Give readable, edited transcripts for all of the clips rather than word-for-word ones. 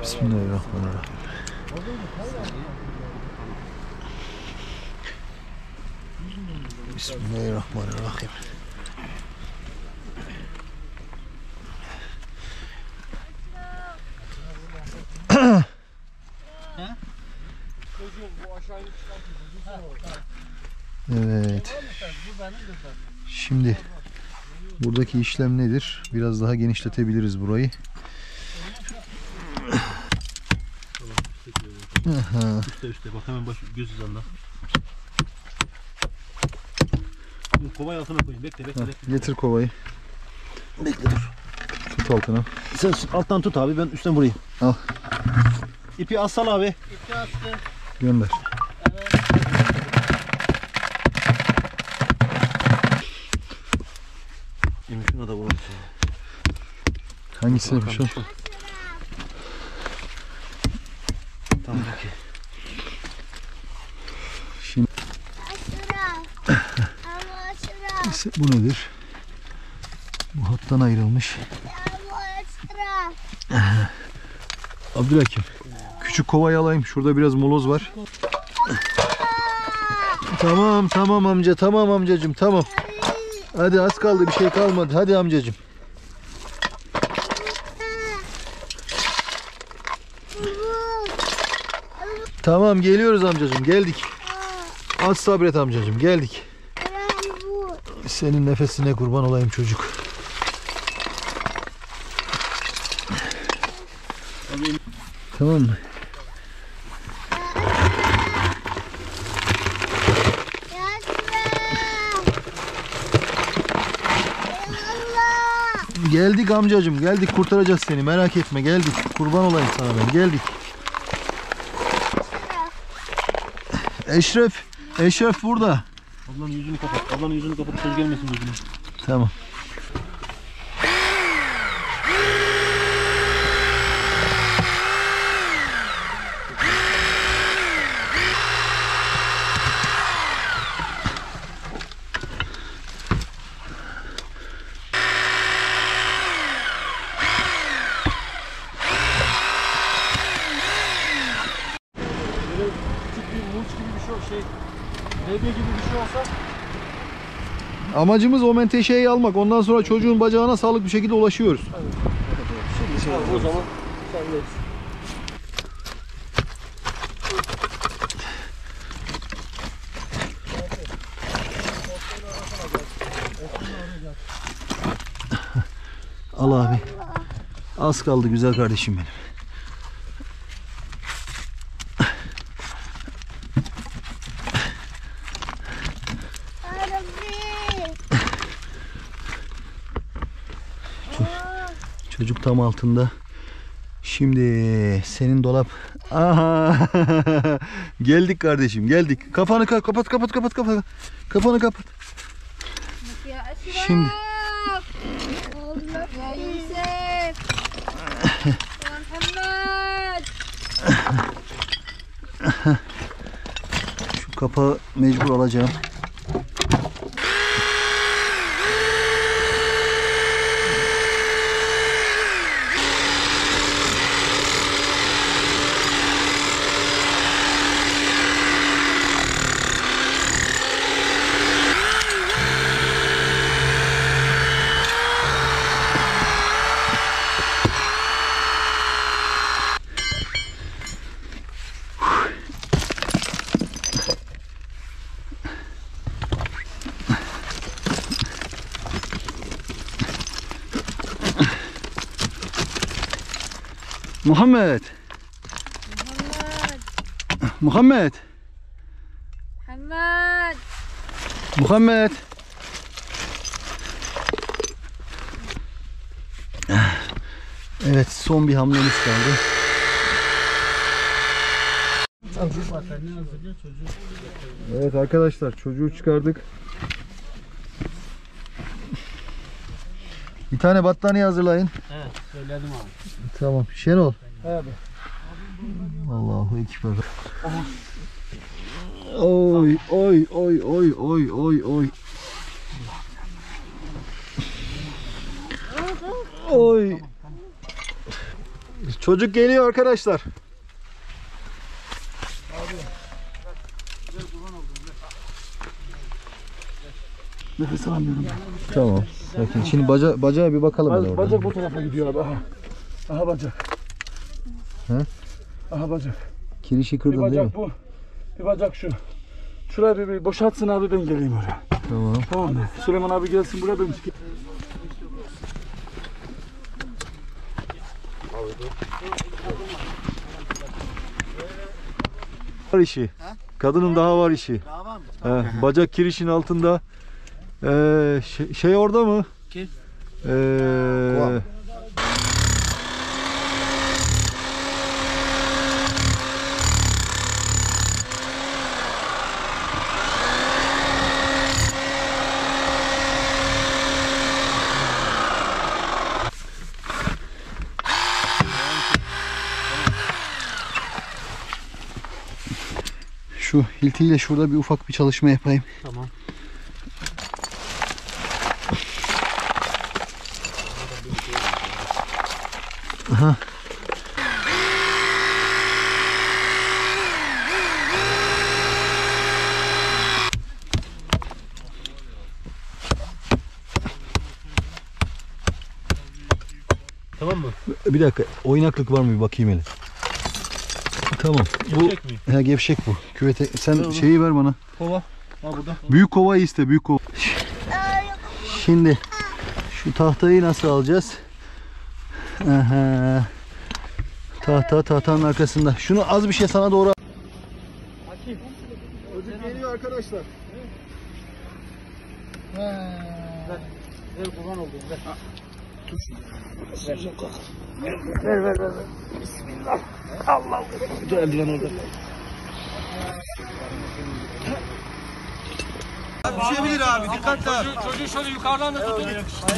Bismillahirrahmanirrahim. Bismillahirrahmanirrahim. Evet. Şimdi buradaki işlem nedir? Biraz daha genişletebiliriz burayı. Üste bak hemen baş göz hizanda. Kovayı altına koyayım. Bekle. Getir kovayı. Bekle dur. Tut altına. Sen alttan tut abi, ben üstten vurayım. Al. İpi assal abi. İpi astı. Gönder. Evet. Şuna da vur. Hangisine bir şey? Tamam peki. Şimdi bu nedir? Bu hattan ayrılmış. Abdülhakim, küçük kovayı alayım. Şurada biraz moloz var. Tamam amca, tamam amcacığım, tamam. Hadi az kaldı, bir şey kalmadı. Hadi amcacığım. Tamam, geliyoruz amcacığım, geldik. Az sabret amcacığım, geldik. Senin nefesine kurban olayım çocuk. Tamam mı? Geldik amcacığım, geldik, kurtaracağız seni, merak etme, geldik. Kurban olayım sana ben, geldik. Eşref burada. Ablanın yüzünü kapat. Ablanın yüzünü kapat, söz gelmesin yüzüne. Tamam. Leblebi gibi bir şey olsa. Amacımız o menteşeyi almak. Ondan sonra çocuğun bacağına sağlıklı bir şekilde ulaşıyoruz. Şimdi o zaman sendeyiz. Al abi. Az kaldı güzel kardeşim benim. Çocuk tam altında. Şimdi senin dolap. Aha. Geldik kardeşim, geldik. Kafanı kapat. Kafanı kapat. Şimdi. Ya Yusuf. Muhammed. Şu kapağı mecbur alacağım. Muhammed. Evet, son bir hamlemiz kaldı. Evet arkadaşlar, çocuğu çıkardık. Bir tane battaniye hazırlayın. Evet, söyledim abi. Tamam. Şenol. Abi. Allahu ekber. Oy. Oy. Çocuk geliyor arkadaşlar. Nefes alamıyorum. Tamam. Sakin. Şimdi bacağa bir bakalım. hele oradan. Bacak bu tarafa gidiyor abi. Aha. Aha bacak. He? Aha bacak. Kirişi Bir kırdın değil mi? bacak bu. Bir bacak şu. Şurayı bir boşaltsın abi, ben geleyim oraya. Tamam. Tamam mı? Süleyman abi gelsin buraya, ben çıkayım. Var işi. Kadının daha var işi. Bacak kirişin altında. Şey orada mı? Kim? Şu hiltiyle şurada bir ufak bir çalışma yapayım. Tamam. Aha. Tamam mı? Bir dakika. Oynaklık var mı bir bakayım hele. Tamam. Gevşek mi? Bu gevşek bu. Küvete sen şeyi ver bana. Kova. Ha burada. Büyük kovayı iste, büyük kova. Şimdi şu tahtayı nasıl alacağız? Aha. Tahtanın arkasında. Şunu az bir şey sana doğru. Çocuk geliyor arkadaşlar. Ver kurban oldum. Ver. Ver. Bismillah. Allah. Dur eldiven orada. Düşebilir abi, dikkatli abi. Çocuğu şöyle yukarıdan da tutun.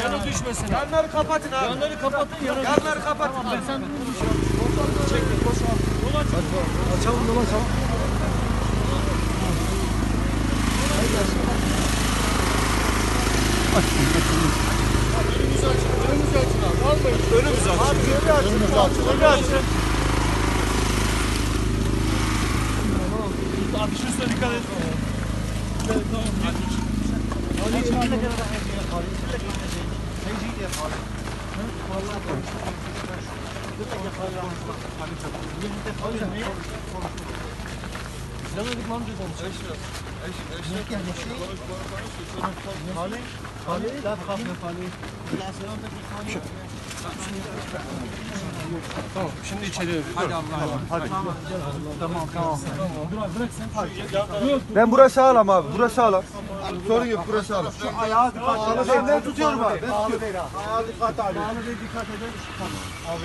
Yanı düşmesin. Yanları kapatın abi. Yanları kapatın. Yanları kapatın. Sen Açalım yola açalım. Önümüzü açın. Önümüzü açın. Abi şu üstüne dikkat et. Tamam, şimdi içeriye. Hadi Allah'ım. Hadi. Tamam. Bırak sen. Ben burası sağlam abi, burası sağlam. Sorun yok, burası sağlam. Şu ayağı dikkat. Ben tutuyorum abi. Ben tutuyorum. Ayağı dikkat abi. Bağlı değil, dikkat eder. Abi.